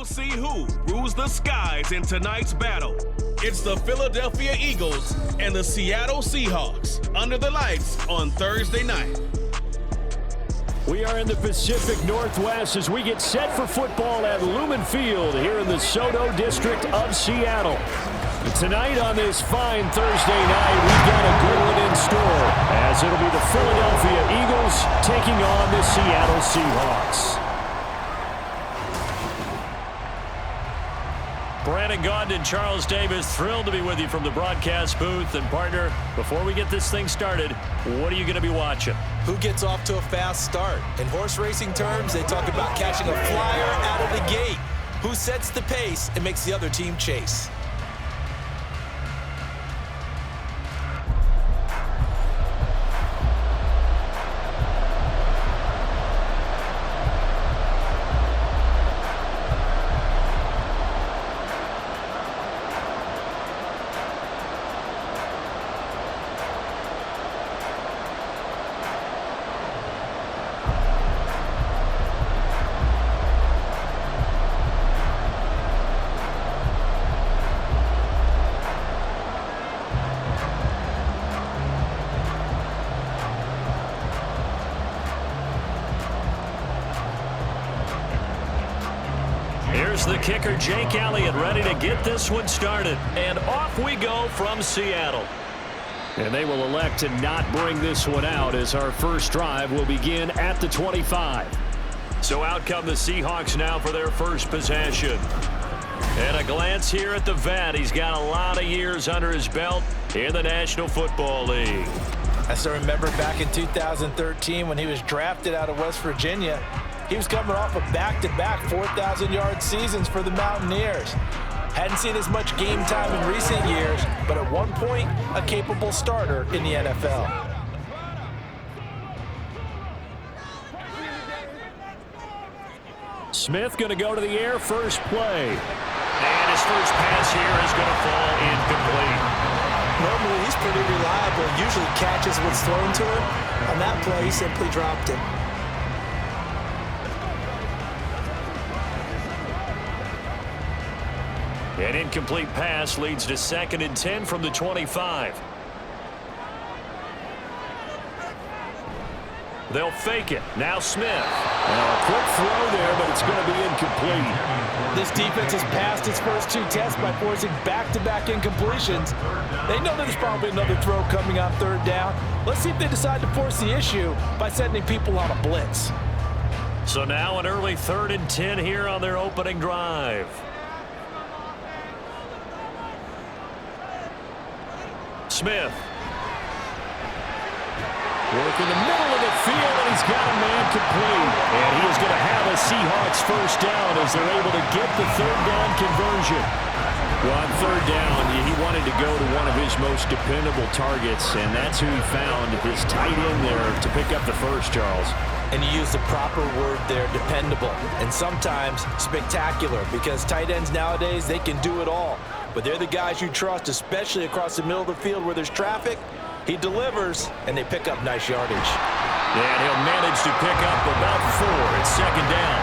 see who rules the skies in tonight's battle. It's the Philadelphia Eagles and the Seattle Seahawks under the lights on Thursday night. We are in the Pacific Northwest as we get set for football at Lumen Field here in the SoDo district of Seattle. Tonight on this fine Thursday night, we've got a good one in store as it'll be the Philadelphia Eagles taking on the Seattle Seahawks. Brandon Gaudin and Charles Davis, thrilled to be with you from the broadcast booth. And partner, before we get this thing started, what are you going to be watching? Who gets off to a fast start? In horse racing terms, they talk about catching a flyer out of the gate. Who sets the pace and makes the other team chase? Here's the kicker, Jake Elliott, ready to get this one started. And off we go from Seattle. And they will elect to not bring this one out as our first drive will begin at the 25. So out come the Seahawks now for their first possession. And a glance here at the vet. He's got a lot of years under his belt in the National Football League. I still remember back in 2013 when he was drafted out of West Virginia. He was coming off of back-to-back 4,000-yard seasons for the Mountaineers. Hadn't seen as much game time in recent years, but at one point, a capable starter in the NFL. Smith going to go to the air first play. And his first pass here is going to fall incomplete. Normally, he's pretty reliable. Usually catches what's thrown to him. On that play, he simply dropped it. An incomplete pass leads to 2nd and 10 from the 25. They'll fake it. Now Smith. A quick throw there, but it's going to be incomplete. This defense has passed its first two tests by forcing back-to-back incompletions. They know there's probably another throw coming on 3rd down. Let's see if they decide to force the issue by sending people on a blitz. So now an early 3rd and 10 here on their opening drive. Smith. Work in the middle of the field, and he's got a man complete. And he is going to have a Seahawks first down as they're able to get the 3rd down conversion. Well, on 3rd down, he wanted to go to one of his most dependable targets, and that's who he found, his tight end there, to pick up the first, Charles. And you use the proper word there, dependable, and sometimes spectacular, because tight ends nowadays, they can do it all. But they're the guys you trust, especially across the middle of the field where there's traffic. He delivers, and they pick up nice yardage. And he'll manage to pick up about 4 at 2nd down.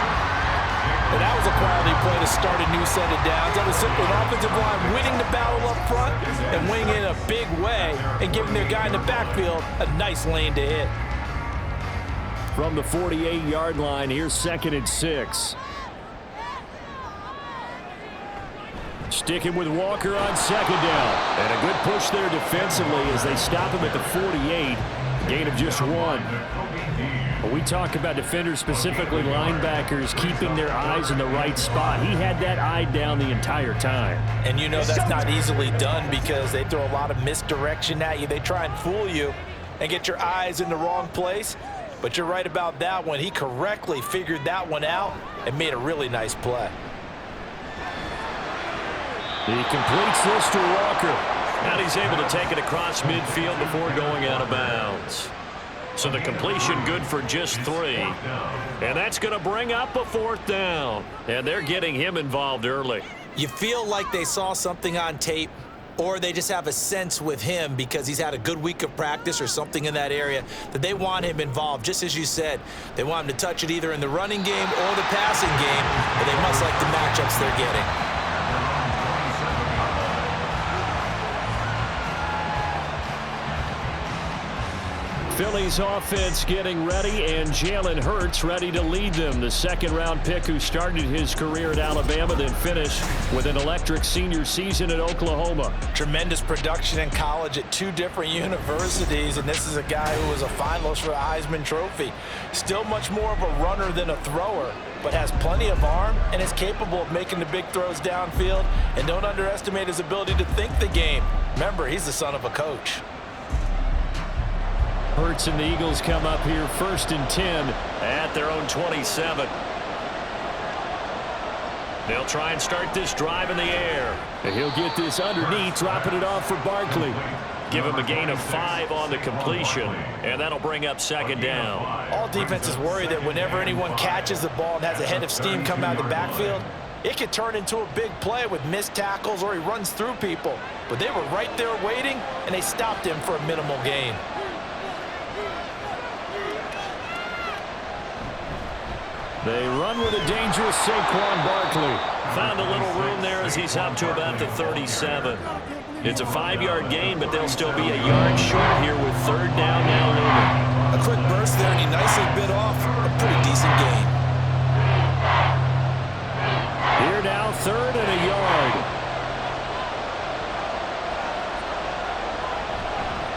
And that was a quality play to start a new set of downs. That was simply an offensive line winning the battle up front and winning it in a big way and giving their guy in the backfield a nice lane to hit. From the 48-yard line, here's 2nd and 6. Sticking with Walker on 2nd down. And a good push there defensively as they stop him at the 48. Gain of just 1. When we talk about defenders, specifically linebackers, keeping their eyes in the right spot, he had that eye down the entire time. And you know that's not easily done because they throw a lot of misdirection at you. They try and fool you and get your eyes in the wrong place. But you're right about that one. He correctly figured that one out and made a really nice play. He completes this to Walker. And he's able to take it across midfield before going out of bounds. So the completion good for just 3. And that's going to bring up a 4th down. And they're getting him involved early. You feel like they saw something on tape or they just have a sense with him because he's had a good week of practice or something in that area that they want him involved. Just as you said, they want him to touch it either in the running game or the passing game, but they must like the matchups they're getting. Philly's offense getting ready, and Jalen Hurts ready to lead them. The second-round pick who started his career at Alabama, then finished with an electric senior season at Oklahoma. Tremendous production in college at 2 different universities, and this is a guy who was a finalist for the Heisman Trophy. Still much more of a runner than a thrower, but has plenty of arm and is capable of making the big throws downfield. And don't underestimate his ability to think the game. Remember, he's the son of a coach. Hurts and the Eagles come up here 1st and 10 at their own 27. They'll try and start this drive in the air. And he'll get this underneath, dropping it off for Barkley. Give him a gain of 5 on the completion, and that'll bring up 2nd down. All defenses worry that whenever anyone catches the ball and has a head of steam come out of the backfield, it could turn into a big play with missed tackles or he runs through people. But they were right there waiting, and they stopped him for a minimal gain. They run with a dangerous Saquon Barkley. Found a little room there as he's up to about the 37. It's a 5-yard gain, but they'll still be a yard short here with 3rd down now looming. A quick burst there, and he nicely bit off a pretty decent gain. Here now, 3rd and a yard.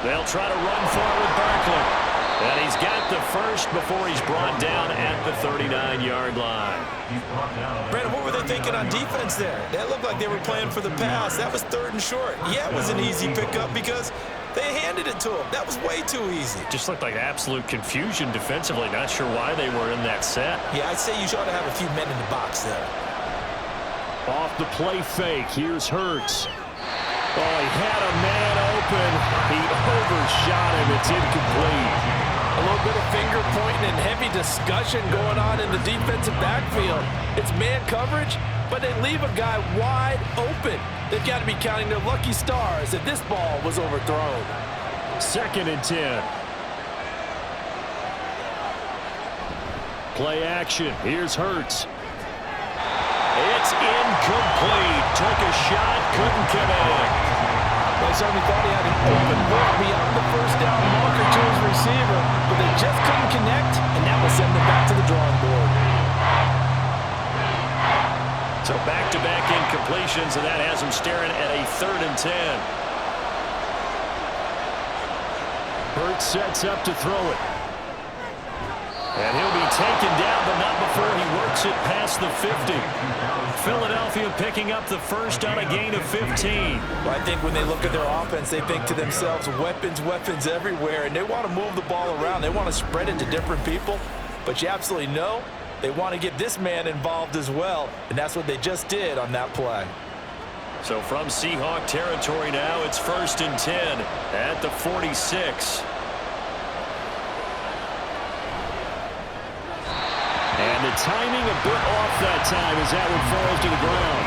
They'll try to run forward Barkley. And he's got the first before he's brought down at the 39-yard line. Brandon, what were they thinking on defense there? That looked like they were playing for the pass. That was 3rd and short. Yeah, it was an easy pickup because they handed it to him. That was way too easy. Just looked like absolute confusion defensively. Not sure why they were in that set. Yeah, I'd say you ought to have a few men in the box there. Off the play fake. Here's Hurts. Oh, he had a man open. He overshot him. It's incomplete. A little bit of finger pointing and heavy discussion going on in the defensive backfield. It's man coverage, but they leave a guy wide open. They've got to be counting their lucky stars if this ball was overthrown. 2nd and 10. Play action. Here's Hurts. It's incomplete. Took a shot, couldn't connect. They certainly thought he had an open look beyond the 1st down marker to his receiver, but they just couldn't connect, and that will send them back to the drawing board. So back-to-back incompletions, and that has them staring at a 3rd and 10. Hurts sets up to throw it. And he'll be taken down, but not before he works it past the 50. Philadelphia picking up the first on a gain of 15. Well, I think when they look at their offense, they think to themselves, weapons, weapons everywhere, and they want to move the ball around. They want to spread it to different people, but you absolutely know they want to get this man involved as well, and that's what they just did on that play. So from Seahawk territory now, it's 1st and 10 at the 46. And the timing a bit off that time as that one falls to the ground.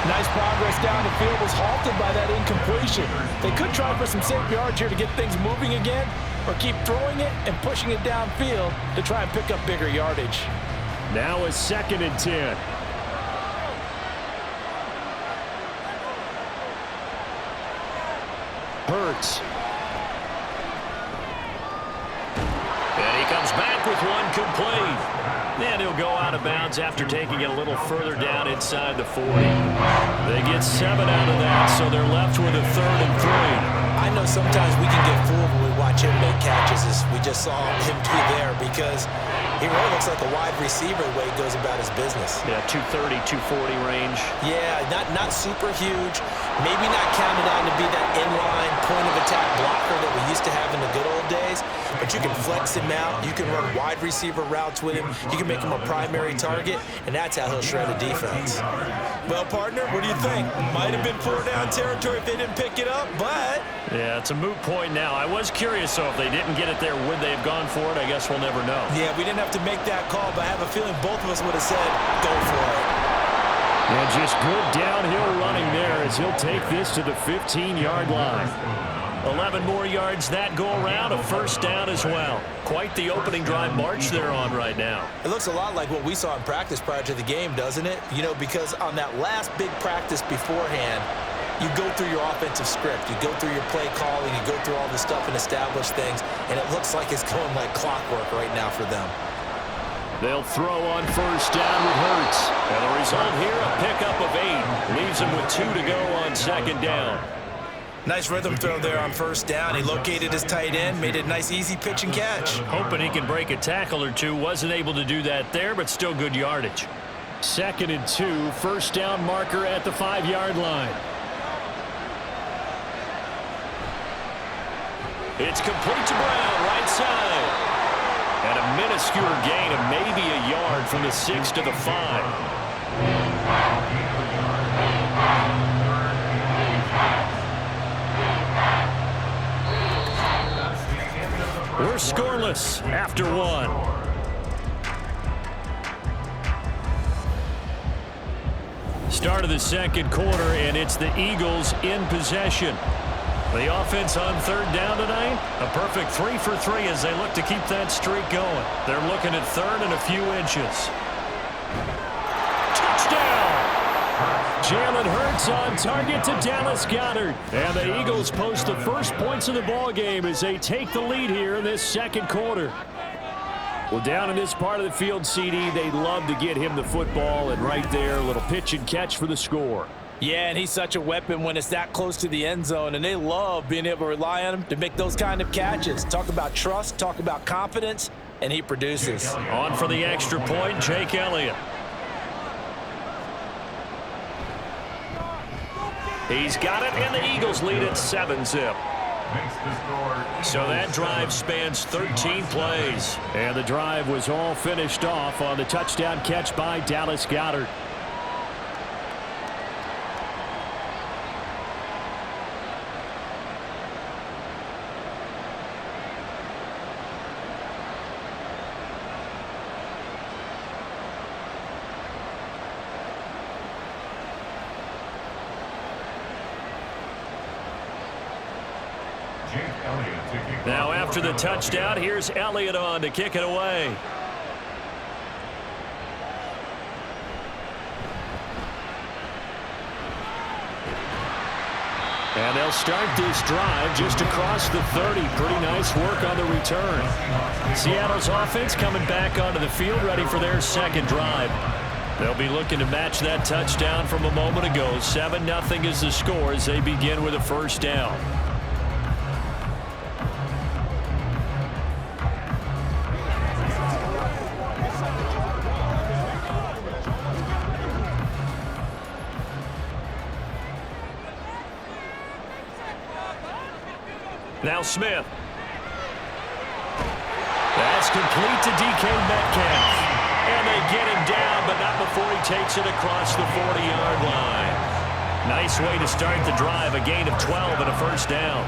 Nice progress down the field, was halted by that incompletion. They could try for some safe yards here to get things moving again, or keep throwing it and pushing it downfield to try and pick up bigger yardage. Now a 2nd and 10. Hurts. And he comes back with one complete. And he'll go out of bounds after taking it a little further down inside the 40. They get 7 out of that, so they're left with a 3rd and 3. I know sometimes we can get fooled when we watch him make catches, as we just saw him do there, because he really looks like a wide receiver the way he goes about his business. Yeah, 230, 240 range. Yeah, not super huge. Maybe not counted on to be that inline point-of-attack blocker that we used to have in the good old days, but you can flex him out. You can run wide receiver routes with him. You can make him a primary target, and that's how he'll shred a defense. Well, partner, what do you think? Might have been 4-down territory if they didn't pick it up, but... Yeah, it's a moot point now. I was curious, so if they didn't get it there, would they have gone for it? I guess we'll never know. Yeah, we didn't have to make that call, but I have a feeling both of us would have said, go for it. And just good downhill running there as he'll take this to the 15-yard line. 11 more yards that go around, a first down as well. Quite the opening drive march they're on right now. It looks a lot like what we saw in practice prior to the game, doesn't it? You know, because on that last big practice beforehand, you go through your offensive script, you go through your play calling, you go through all this stuff and establish things, and it looks like it's going like clockwork right now for them. They'll throw on first down with Hurts. And the result here, a pickup of 8. Leaves them with 2 to go on second down. Nice rhythm throw there on first down. He located his tight end, made it a nice easy pitch and catch. Hoping he can break a tackle or two. Wasn't able to do that there, but still good yardage. 2nd and 2, first down marker at the 5-yard line. It's complete to Brown, right side. And a minuscule gain of maybe a yard from the 6 to the 5. We're scoreless after 1. Start of the second quarter, and it's the Eagles in possession. The offense on third down tonight, a perfect 3 for 3 as they look to keep that streak going. They're looking at third and a few inches. Touchdown! Jalen Hurts on target to Dallas Goedert. And the Eagles post the first points of the ball game as they take the lead here in this second quarter. Well, down in this part of the field, CD, they'd love to get him the football, and right there, a little pitch and catch for the score. Yeah, and he's such a weapon when it's that close to the end zone, and they love being able to rely on him to make those kind of catches. Talk about trust, talk about confidence, and he produces. On for the extra point, Jake Elliott. He's got it, and the Eagles lead at 7-zip. So that drive spans 13 plays. And the drive was all finished off on the touchdown catch by Dallas Goedert. Now after the touchdown, here's Elliott on to kick it away. And they'll start this drive just across the 30. Pretty nice work on the return. Seattle's offense coming back onto the field, ready for their second drive. They'll be looking to match that touchdown from a moment ago. 7-0 is the score as they begin with a first down. Now Smith. That's complete to DK Metcalf. And they get him down, but not before he takes it across the 40-yard line. Nice way to start the drive, a gain of 12 and a first down.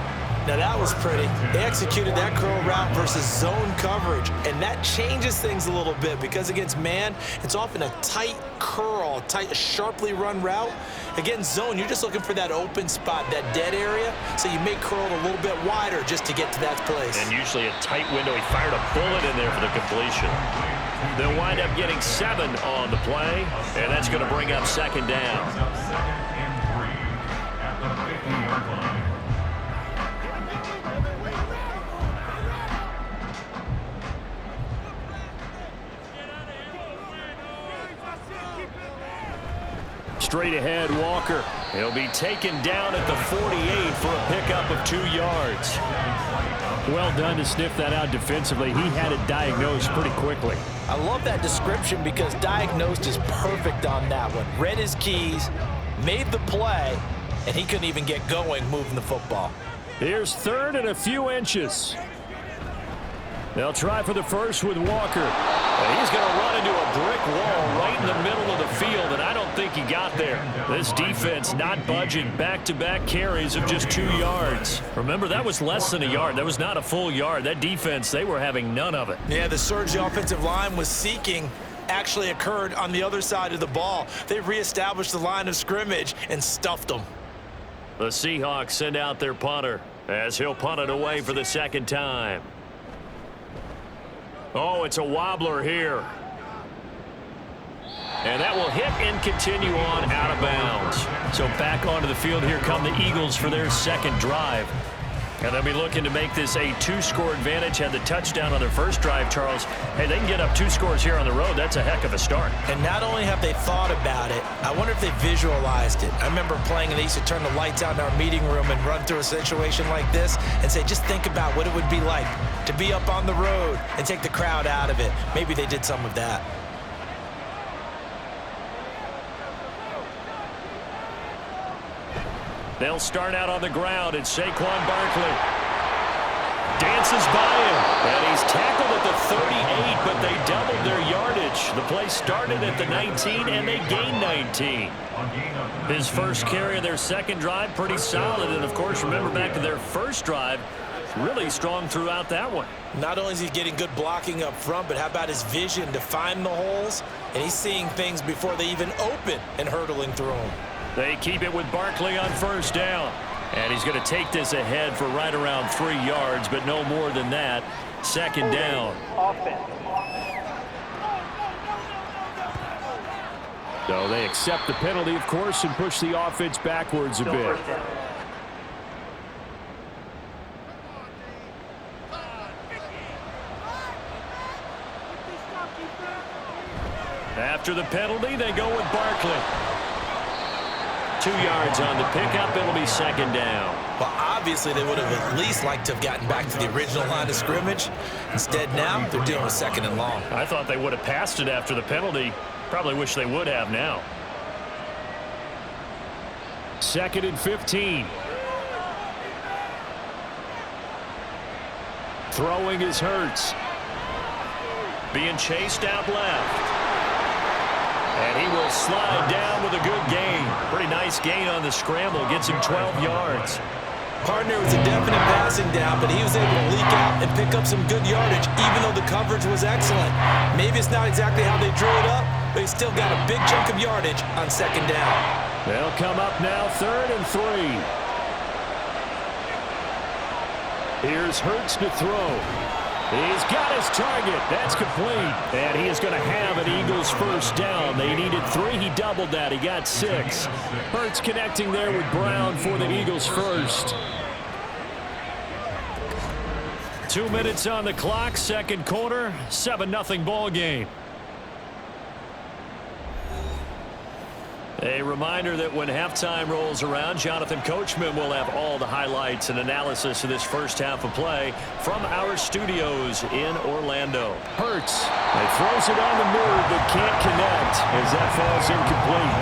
Now that was pretty. They executed that curl route versus zone coverage, and that changes things a little bit because against man, it's often a tight curl, tight, sharply run route. Against zone, you're just looking for that open spot, that dead area, so you may curl it a little bit wider just to get to that place. And usually a tight window. He fired a bullet in there for the completion. They'll wind up getting 7 on the play, and that's going to bring up second down. Straight ahead, Walker. He'll be taken down at the 48 for a pickup of 2 yards. Well done to sniff that out defensively. He had it diagnosed pretty quickly. I love that description because diagnosed is perfect on that one. Read his keys, made the play, and he couldn't even get going moving the football. Here's third and a few inches. They'll try for the first with Walker. And he's going to run into a brick wall right in the middle of the field, and I don't think he got there. This defense not budging. Back-to-back carries of just 2 yards. Remember, that was less than a yard. That was not a full yard. That defense, they were having none of it. Yeah, the surge the offensive line was seeking actually occurred on the other side of the ball. They reestablished the line of scrimmage and stuffed them. The Seahawks send out their punter as he'll punt it away for the second time. Oh, it's a wobbler here. And that will hit and continue on out of bounds. So back onto the field here come the Eagles for their second drive. And they'll be looking to make this a 2-score advantage. Had the touchdown on their first drive, Charles. Hey, they can get up 2 scores here on the road. That's a heck of a start. And not only have they thought about it, I wonder if they visualized it. I remember playing and they used to turn the lights out in our meeting room and run through a situation like this and say, just think about what it would be like to be up on the road and take the crowd out of it. Maybe they did some of that. They'll start out on the ground. It's Saquon Barkley. Dances by him. And he's tackled at the 38, but they doubled their yardage. The play started at the 19, and they gained 19. His first carry of their second drive, pretty solid. And, of course, remember back to their first drive, really strong throughout that one. Not only is he getting good blocking up front, but how about his vision to find the holes? And he's seeing things before they even open and hurtling through them. They keep it with Barkley on first down. And he's going to take this ahead for right around 3 yards, but no more than that. Second down. So they accept the penalty, of course, and push the offense backwards a bit. After the penalty, they go with Barkley. 2 yards on the pickup. It'll be second down. Well, obviously, they would have at least liked to have gotten back to the original line of scrimmage. Instead, now, they're dealing with second and long. I thought they would have passed it after the penalty. Probably wish they would have now. 2nd and 15. Throwing is Hurts. Being chased out left. And he will slide down with a good gain. Pretty nice gain on the scramble. Gets him 12 yards. Partner was a definite passing down, but he was able to leak out and pick up some good yardage, even though the coverage was excellent. Maybe it's not exactly how they drew it up, but he still got a big chunk of yardage on second down. They'll come up now 3rd and 3. Here's Hurts to throw. He's got his target. That's complete. And he is going to have an Eagles first down. They needed 3. He doubled that. He got 6. Hurts connecting there with Brown for the Eagles first. 2 minutes on the clock. Second quarter. 7-0 ball game. A reminder that when halftime rolls around, Jonathan Coachman will have all the highlights and analysis of this first half of play from our studios in Orlando. Hurts. He throws it on the move but can't connect as that falls incomplete.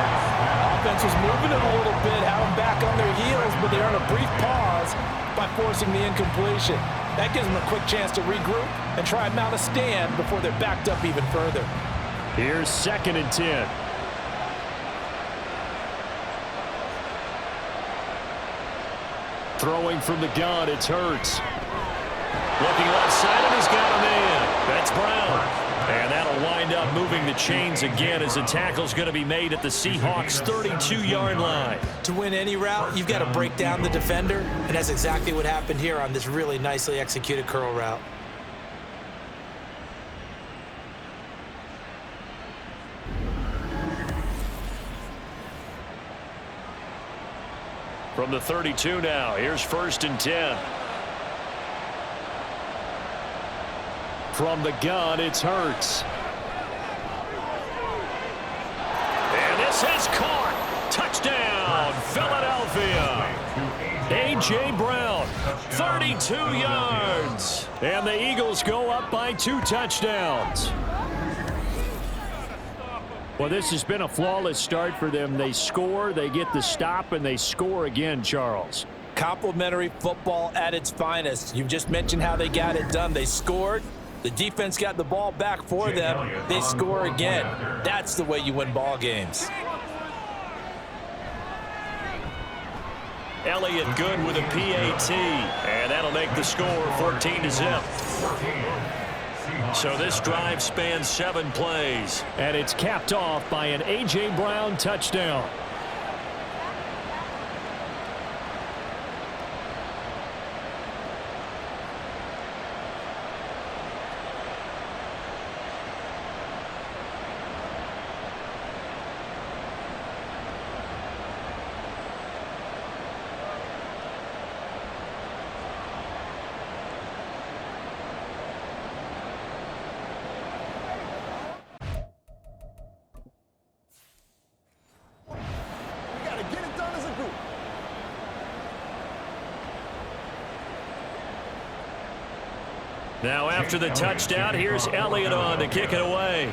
Offense was moving it a little bit, had them back on their heels, but they earn a brief pause by forcing the incompletion. That gives them a quick chance to regroup and try and mount a stand before they're backed up even further. Here's 2nd and 10. Throwing from the gun, it's Hurts. Looking left side, and he's got a man. That's Brown. And that'll wind up moving the chains again as the tackle's going to be made at the Seahawks' 32-yard line. To win any route, you've got to break down the defender, and that's exactly what happened here on this really nicely executed curl route. From the 32 now, here's 1st and 10. From the gun, it's Hurts. And this is caught. Touchdown, Philadelphia. A.J. Brown, 32 yards. And the Eagles go up by 2 touchdowns. Well, this has been a flawless start for them. They score, they get the stop, and they score again, Charles. Complimentary football at its finest. You just mentioned how they got it done. They scored. The defense got the ball back for them. They score again. That's the way you win ball games. Elliott good with a PAT. And that'll make the score 14-0. So this drive spans 7 plays. And it's capped off by an A.J. Brown touchdown. Now after the touchdown, here's Elliott on to kick it away.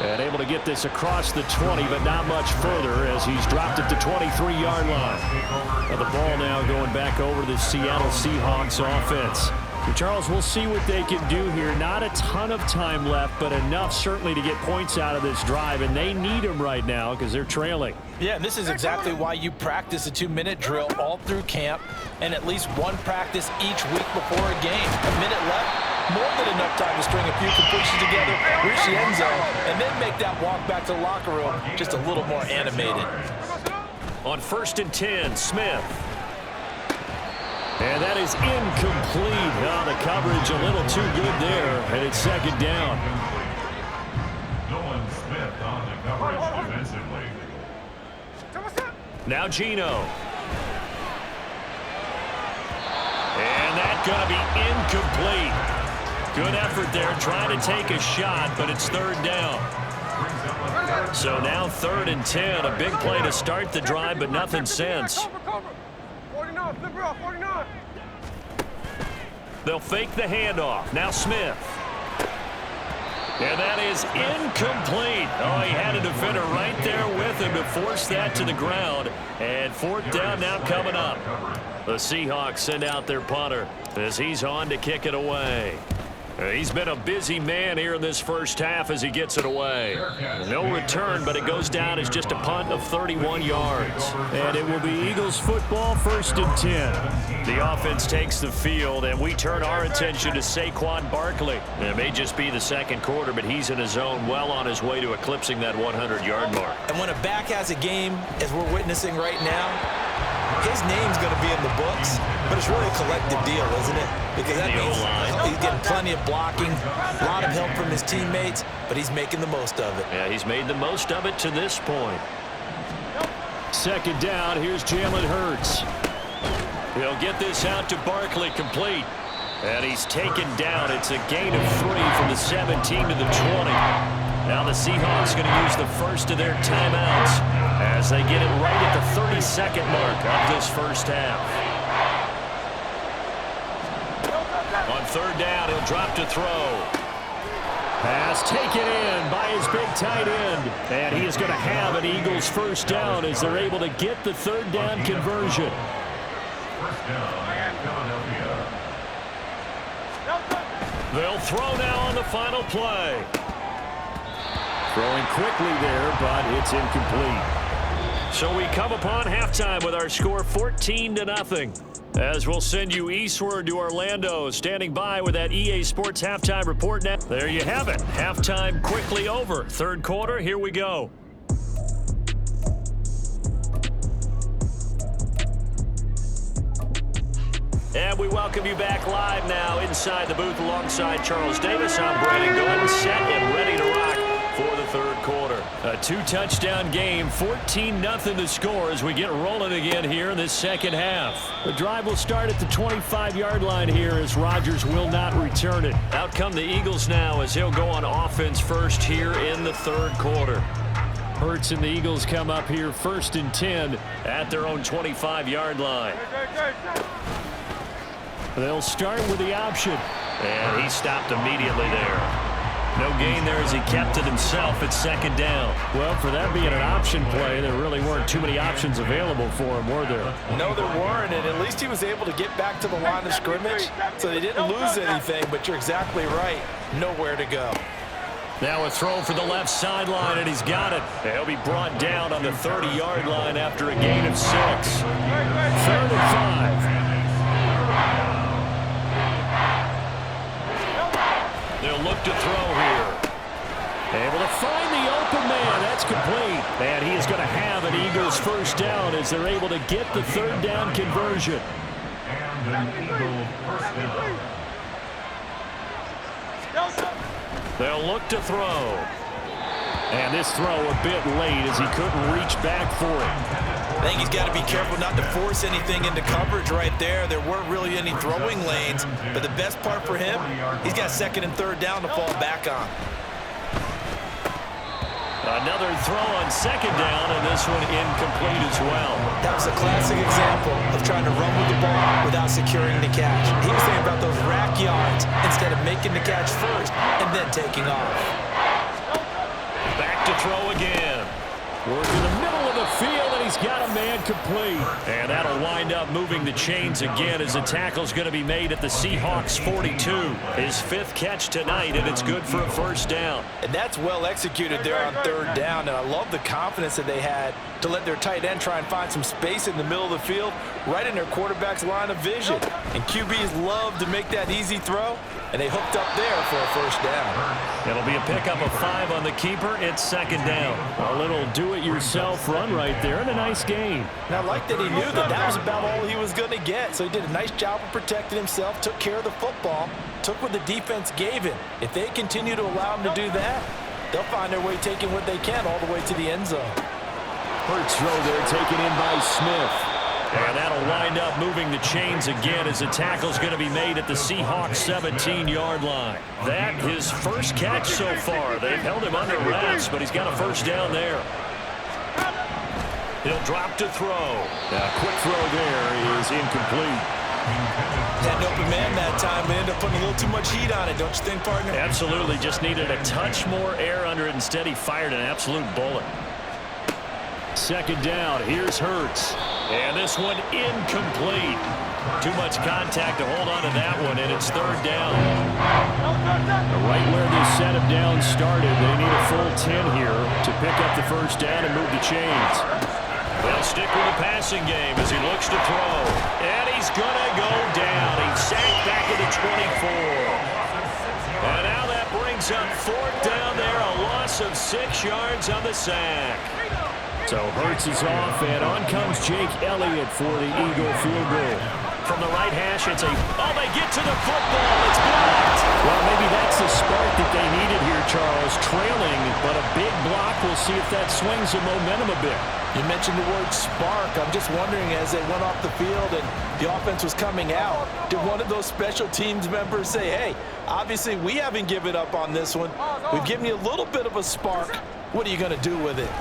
And able to get this across the 20, but not much further as he's dropped it to 23-yard line. And the ball now going back over to the Seattle Seahawks offense. Charles, we'll see what they can do here. Not a ton of time left, but enough certainly to get points out of this drive, and they need them right now because they're trailing. Yeah, and this is exactly why you practice a 2-minute drill all through camp and at least one practice each week before a game. A minute left, more than enough time to string a few completions together, reach the end zone, and then make that walk back to the locker room just a little more animated. On 1st and 10, Smith. And that is incomplete. Oh, the coverage a little too good there, and it's 2nd down. Smith on the coverage defensively. Now Gino. And that's going to be incomplete. Good effort there, trying to take a shot, but it's 3rd down. So now 3rd and 10, a big play to start the drive, but nothing since. They'll fake the handoff. Now Smith. And that is incomplete. Oh, he had a defender right there with him to force that to the ground. And 4th down now coming up. The Seahawks send out their punter as he's on to kick it away. He's been a busy man here in this first half as he gets it away. No return, but it goes down as just a punt of 31 yards. And it will be Eagles football, 1st and 10. The offense takes the field, and we turn our attention to Saquon Barkley. It may just be the 2nd quarter, but he's in his zone, well on his way to eclipsing that 100-yard mark. And when a back has a game, as we're witnessing right now, his name's going to be in the books, but it's really a collective deal, isn't it? Because that means he's getting plenty of blocking, a lot of help from his teammates, but he's making the most of it. Yeah, he's made the most of it to this point. 2nd down, here's Jalen Hurts. He'll get this out to Barkley, complete. And he's taken down. It's a gain of 3 from the 17 to the 20. Now the Seahawks going to use the first of their timeouts as they get it right at the 32nd mark of this first half. On 3rd down, he'll drop to throw. Pass taken in by his big tight end. And he is going to have an Eagles 1st down as they're able to get the 3rd down conversion. 1st down, Philadelphia. They'll throw now on the final play. Throwing quickly there, but it's incomplete. So we come upon halftime with our score 14-0. As we'll send you eastward to Orlando, standing by with that EA Sports halftime report now. There you have it. Halftime quickly over. 3rd quarter, here we go. And we welcome you back live now inside the booth alongside Charles Davis. I'm Brandon Gordon, set and ready to rock for the 3rd quarter. A 2-touchdown game, 14-0 to score as we get rolling again here in this 2nd half. The drive will start at the 25-yard line here as Rodgers will not return it. Out come the Eagles now as he'll go on offense first here in the 3rd quarter. Hurts and the Eagles come up here 1st and 10 at their own 25-yard line. They'll start with the option. And he stopped immediately there. No gain there as he kept it himself at 2nd down. Well, for that being an option play, there really weren't too many options available for him, were there? No, there weren't, and at least he was able to get back to the line of scrimmage, so they didn't lose anything, but you're exactly right. Nowhere to go. Now a throw for the left sideline, and he's got it. And he'll be brought down on the 30-yard line after a gain of 6. 3rd and 5. They'll look to throw here. Able to find the open man. That's complete. And he is going to have an Eagles first down as they're able to get the 3rd down conversion. And an Eagle first down. They'll look to throw. And this throw a bit late as he couldn't reach back for it. I think he's got to be careful not to force anything into coverage right there. There weren't really any throwing lanes, but the best part for him, he's got 2nd and 3rd down to fall back on. Another throw on 2nd down, and this one incomplete as well. That was a classic example of trying to run with the ball without securing the catch. He was thinking about those rack yards instead of making the catch first and then taking off. Back to throw again. Working in the middle of the field, and he's got a man complete. And that'll wind up moving the chains again as the tackle's going to be made at the Seahawks 42. His 5th catch tonight, and it's good for a first down. And that's well executed there on 3rd down, and I love the confidence that they had to let their tight end try and find some space in the middle of the field, right in their quarterback's line of vision. And QBs love to make that easy throw, and they hooked up there for a first down. It'll be a pickup of 5 on the keeper. It's 2nd down. A little do-it-yourself run right there, and a nice gain. And I like that he knew that that was about all he was going to get, so he did a nice job of protecting himself, took care of the football, took what the defense gave him. If they continue to allow him to do that, they'll find their way taking what they can all the way to the end zone. Hurts throw there taken in by Smith. And that'll wind up moving the chains again as the tackle's going to be made at the Seahawks 17-yard line. That his first catch so far. They've held him under wraps, but he's got a first down there. He'll drop to throw. A quick throw there is incomplete. Had an open man that time, but ended up putting a little too much heat on it, don't you think, partner? Absolutely. Just needed a touch more air under it. Instead, he fired an absolute bullet. 2nd down. Here's Hurts. And this one incomplete. Too much contact to hold on to that one, and it's 3rd down. Right where this set him down started, they need a full 10 here to pick up the first down and move the chains. They'll stick with the passing game as he looks to throw. And he's going to go down. He's sacked back at the 24. And now that brings up 4th down there, a loss of 6 yards on the sack. So Hurts is off, and on comes Jake Elliott for the Eagle field goal. From the right hash, it's they get to the football. It's blocked. Well, maybe that's the spark that they needed here, Charles. Trailing, but a big block. We'll see if that swings the momentum a bit. You mentioned the word spark. I'm just wondering, as they went off the field and the offense was coming out, did one of those special teams members say, hey, obviously we haven't given up on this one. We've given you a little bit of a spark. What are you going to do with it?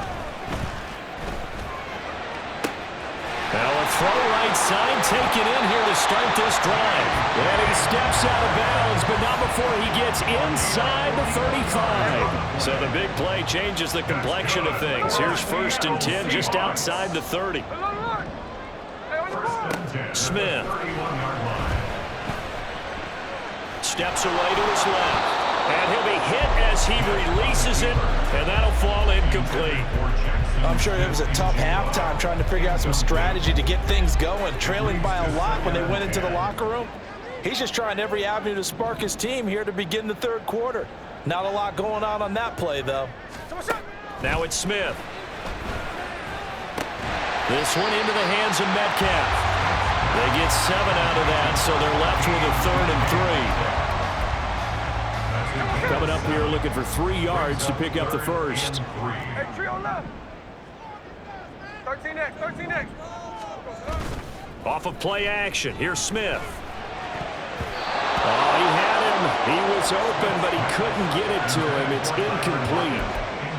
Now a throw right side taken in here to start this drive. And he steps out of bounds, but not before he gets inside the 35. So the big play changes the complexion of things. Here's 1st and 10 just outside the 30. Smith. Steps away to his left. And he'll be hit as he releases it, and that'll fall incomplete. I'm sure it was a tough halftime trying to figure out some strategy to get things going, trailing by a lot when they went into the locker room. He's just trying every avenue to spark his team here to begin the 3rd quarter. Not a lot going on that play, though. Now it's Smith. This one into the hands of Metcalf. They get 7 out of that, so they're left with a 3rd and 3. Coming up here looking for 3 yards to pick up the first. Hey, trio left. 13X, 13X. Off of play action, here's Smith. Oh, he had him. He was open, but he couldn't get it to him. It's incomplete.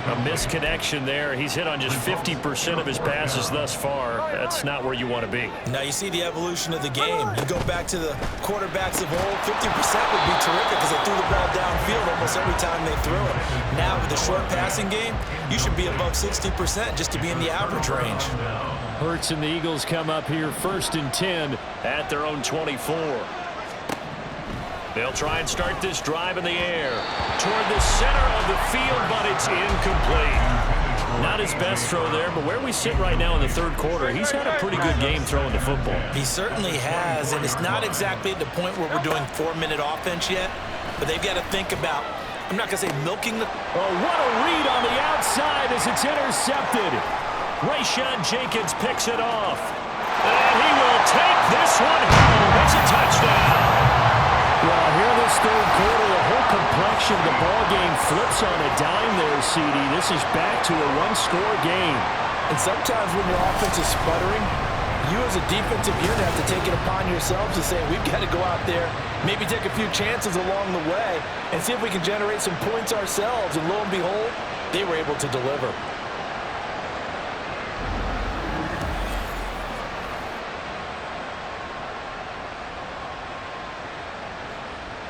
A misconnection there. He's hit on just 50% of his passes thus far. That's not where you want to be. Now you see the evolution of the game. You go back to the quarterbacks of old, 50% would be terrific because they threw the ball downfield almost every time they threw it. Now with the short passing game, you should be above 60% just to be in the average range. Hurts and the Eagles come up here 1st and 10 at their own 24. They'll try and start this drive in the air toward the center of the field, but it's incomplete. Not his best throw there, but where we sit right now in the third quarter, he's had a pretty good game throwing the football. He certainly has, and it's not exactly at the point where we're doing 4-minute offense yet, but they've got to think about, I'm not going to say milking the... Oh, what a read on the outside as it's intercepted. Rayshawn Jenkins picks it off. And he will take this one home. It's a touchdown. Well, here in this third quarter, the whole complexion of the ball game flips on a dime there, CD. This is back to a one-score game. And sometimes when your offense is sputtering, you as a defensive unit have to take it upon yourselves to say, we've got to go out there, maybe take a few chances along the way, and see if we can generate some points ourselves. And lo and behold, they were able to deliver.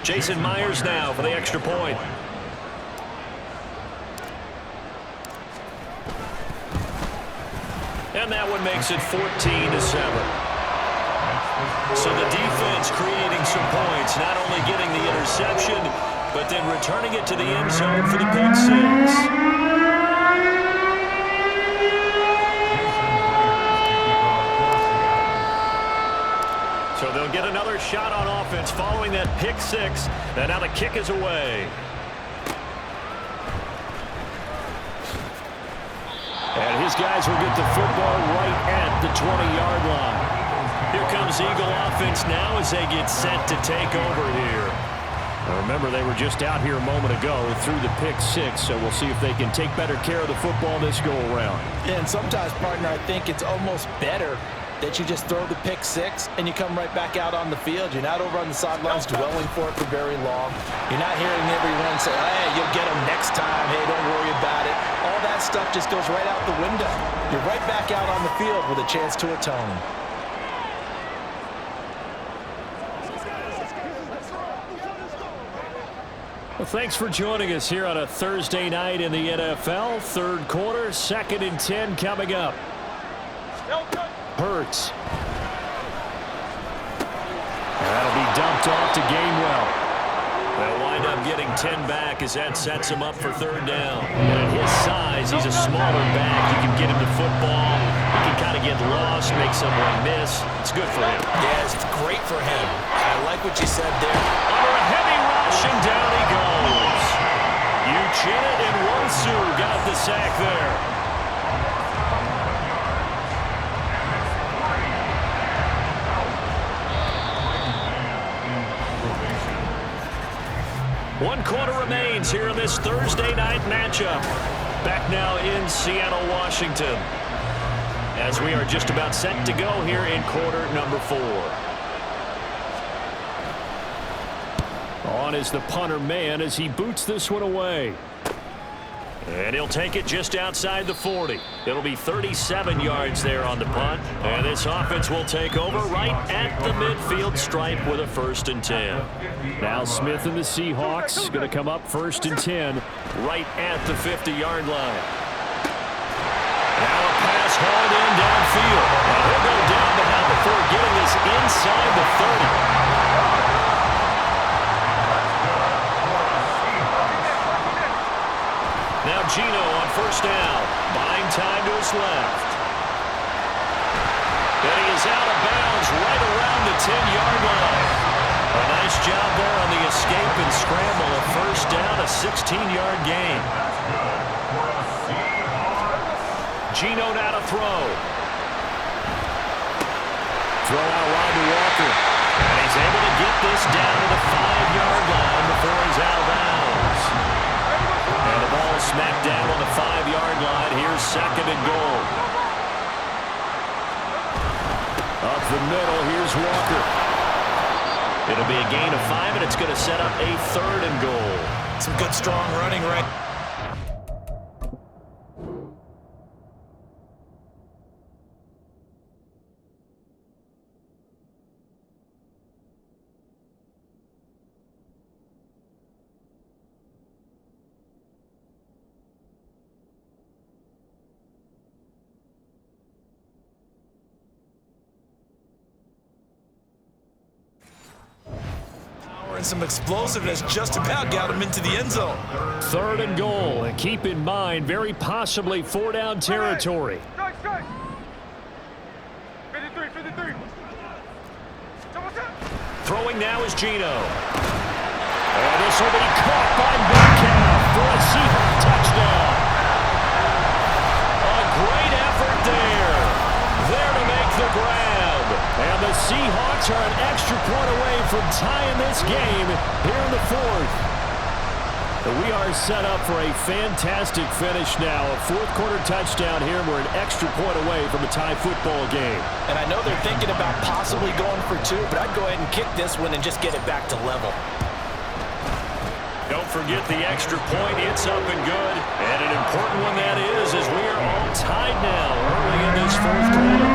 Jason Myers now for the extra point. And that one makes it 14-7. So the defense creating some points, not only getting the interception, but then returning it to the end zone for the pick six. So they'll get another shot on offense following that pick six. And now the kick is away. And his guys will get the football right at the 20-yard line. Here comes Eagle offense now as they get set to take over here. Now remember, they were just out here a moment ago through the pick six, so we'll see if they can take better care of the football this go-around. Yeah, and sometimes, partner, I think it's almost better that you just throw the pick six and you come right back out on the field. You're not over on the sidelines dwelling for it for very long. You're not hearing everyone say, hey, you'll get them next time. Hey, don't worry about it. All that stuff just goes right out the window. You're right back out on the field with a chance to atone. Well, thanks for joining us here on a Thursday night in the NFL. Third quarter, 2nd and 10 coming up. Hurts. That'll be dumped off to Gainwell. They'll wind up getting 10 back as that sets him up for third down. And at his size, he's a smaller back. You can get him to football. He can kind of get lost, make someone miss. It's good for him. Yeah, it's great for him. I like what you said there. Under a heavy rush, and down he goes. Uchenna and Wosu got the sack there. One quarter remains here in this Thursday night matchup. Back now in Seattle, Washington, as we are just about set to go here in quarter number 4. On is the punter man as he boots this one away. And he'll take it just outside the 40. It'll be 37 yards there on the punt. And this offense will take over right at the midfield stripe with a 1st and 10. Now Smith and the Seahawks going to come up 1st and 10 right at the 50-yard line. Now a pass hauled in downfield. And he'll go down, but not before getting this inside the 30. Now Gino on 1st down, buying time to his left. And he is out of bounds right around the 10-yard line. A nice job there on the escape and scramble. A 1st down, a 16-yard gain. Gino now to throw. Throw out wide to Walker. And he's able to get this down to the 5-yard line before he's out of bounds. And the ball smacked down on the 5-yard line. Here's 2nd and goal. Up the middle, here's Walker. It'll be a gain of 5, and it's going to set up a 3rd and goal. Some good, strong running right. and some explosiveness just about got him into the end zone. 3rd and goal. And keep in mind, very possibly 4-down territory. Strike, strike. 53, 53. Throwing now is Gino. And this will be caught by Metcalf for a Seahawks touchdown. A great effort there. There to make the grab. And the Seahawks are an extra point away from tying this game here in the 4th. We are set up for a fantastic finish now. A 4th-quarter touchdown here. We're an extra point away from a tie football game. And I know they're thinking about possibly going for 2, but I'd go ahead and kick this one and just get it back to level. Don't forget the extra point. It's up and good. And an important one that is, as we are all tied now early in this 4th quarter.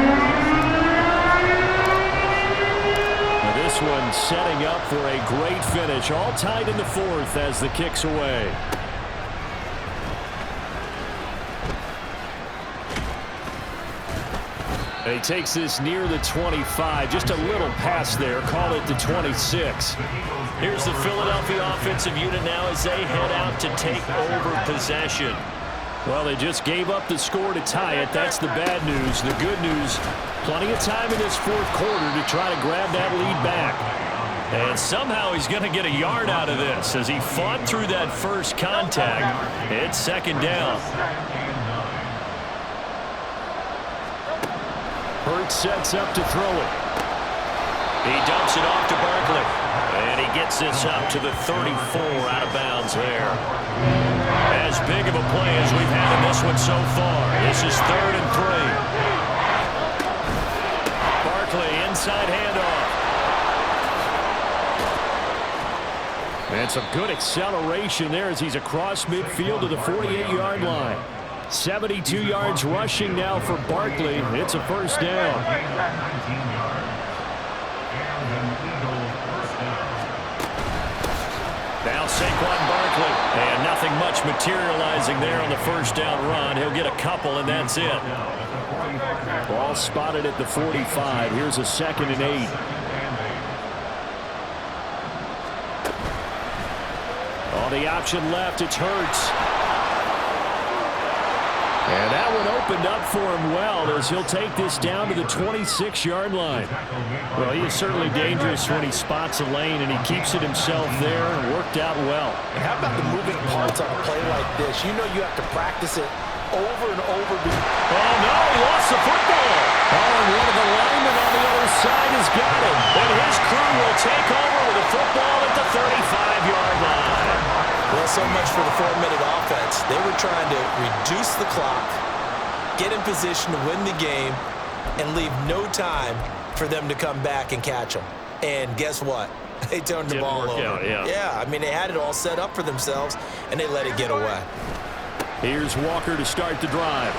This one setting up for a great finish. All tied in the 4th as the kick's away. And he takes this near the 25. Just a little pass there. Call it the 26. Here's the Philadelphia offensive unit now as they head out to take over possession. Well, they just gave up the score to tie it. That's the bad news. The good news, plenty of time in this 4th quarter to try to grab that lead back. And somehow he's going to get a yard out of this as he fought through that first contact. It's 2nd down. Hurts sets up to throw it. He dumps it off to Barkley. And he gets this up to the 34 out of bounds there. As big of a play as we've had in this one so far. This is 3rd and 3. Barkley inside handoff. And some good acceleration there as he's across midfield to the 48-yard line. 72 yards rushing now for Barkley. It's a 1st down. Now Saquon Barkley. And nothing much materializing there on the 1st down run. He'll get a couple, and that's it. Ball spotted at the 45. Here's a 2nd and 8. On the option left, it's Hurts. And that one opened up for him well as he'll take this down to the 26-yard line. Well, he is certainly dangerous when he spots a lane, and he keeps it himself there and worked out well. And how about the moving parts on a play like this? You know you have to practice it over and over. Oh, no, he lost the football. Oh, and one of the linemen on the other side has got it. And his crew will take over with a football at the 35-yard line. Well, so much for the 4-minute offense. They were trying to reduce the clock, get in position to win the game, and leave no time for them to come back and catch them. And guess what? They turned the ball over. Yeah, I mean, they had it all set up for themselves, and they let it get away. Here's Walker to start the drive.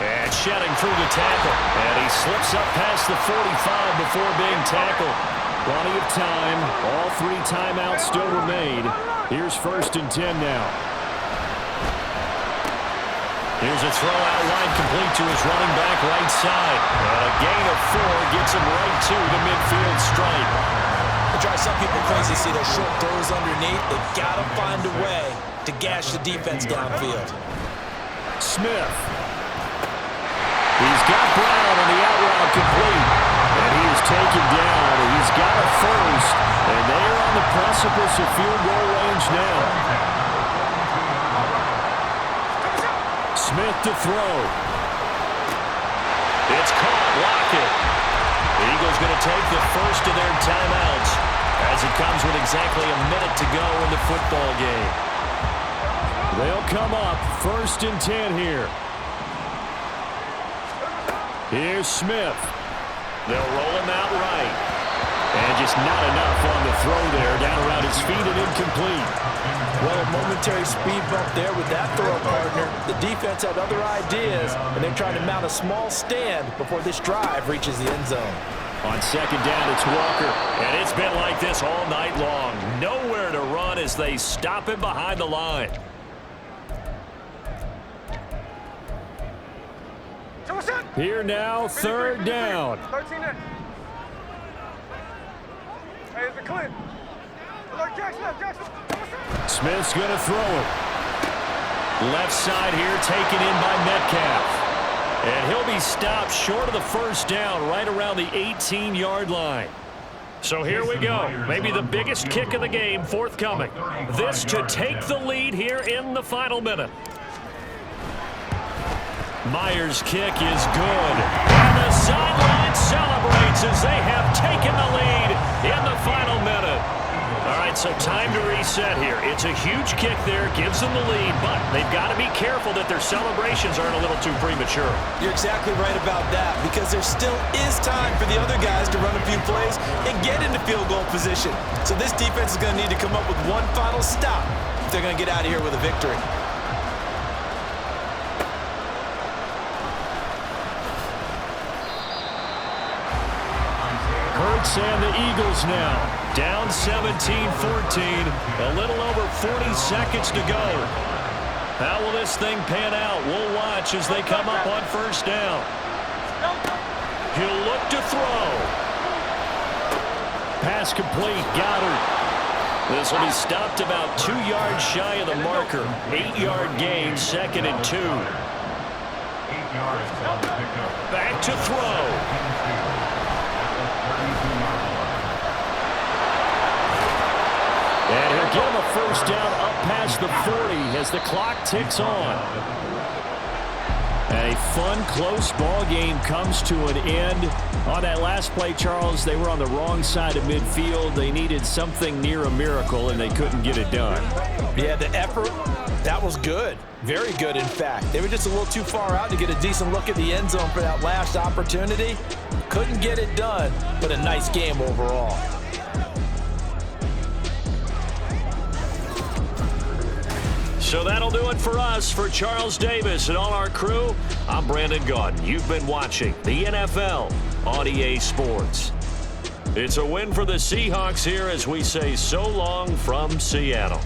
And shedding through the tackle. And he slips up past the 45 before being tackled. Plenty of time. All 3 timeouts still remain. Here's 1st and 10 now. Here's a throw out wide complete to his running back right side. And a gain of 4 gets him right to the midfield stripe. It drives some people crazy to see those short throws underneath. They've got to find a way to gash the defense downfield. Smith. He's got Brown on the out route complete. And he is taken down. He's got a 1st. And they are on the precipice of field goal range now. Smith to throw. It's caught. Lockett. The Eagles going to take the 1st of their timeouts as it comes with exactly a minute to go in the football game. They'll come up 1st and 10 here. Here's Smith. They'll roll him out right. And just not enough on the throw there. Down around his feet and incomplete. Well, a momentary speed bump there with that throw, partner. The defense had other ideas, and they're trying to mount a small stand before this drive reaches the end zone. On 2nd down, it's Walker. And it's been like this all night long. Nowhere to run as they stop him behind the line. Here now, 3rd down. 13 in. Hey, it's a clip. Smith's going to throw it. Left side here taken in by Metcalf. And he'll be stopped short of the first down right around the 18-yard line. So here we go. Maybe the biggest kick of the game forthcoming. This to take the lead here in the final minute. Myers' kick is good. And the sideline celebrates as they have taken the lead in the final minute. All right, so time to reset here. It's a huge kick there, gives them the lead, but they've got to be careful that their celebrations aren't a little too premature. You're exactly right about that, because there still is time for the other guys to run a few plays and get into field goal position. So this defense is going to need to come up with one final stop if they're going to get out of here with a victory. Hurts and the Eagles now down 17-14. A little over 40 seconds to go. How will this thing pan out? We'll watch as they come up on first down. He'll look to throw. Pass complete. Goddard. This will be stopped about 2 yards shy of the marker. 8-yard gain, 2nd and 2. 8 yards on the pickup. Back to throw. And he'll get him a first down up past the 40 as the clock ticks on. And a fun, close ball game comes to an end. On that last play, Charles, they were on the wrong side of midfield. They needed something near a miracle, and they couldn't get it done. Yeah, the effort, that was good. Very good, in fact. They were just a little too far out to get a decent look at the end zone for that last opportunity. Couldn't get it done, but a nice game overall. So that'll do it for us. For Charles Davis and all our crew, I'm Brandon Gaudin. You've been watching the NFL on EA Sports. It's a win for the Seahawks here as we say so long from Seattle.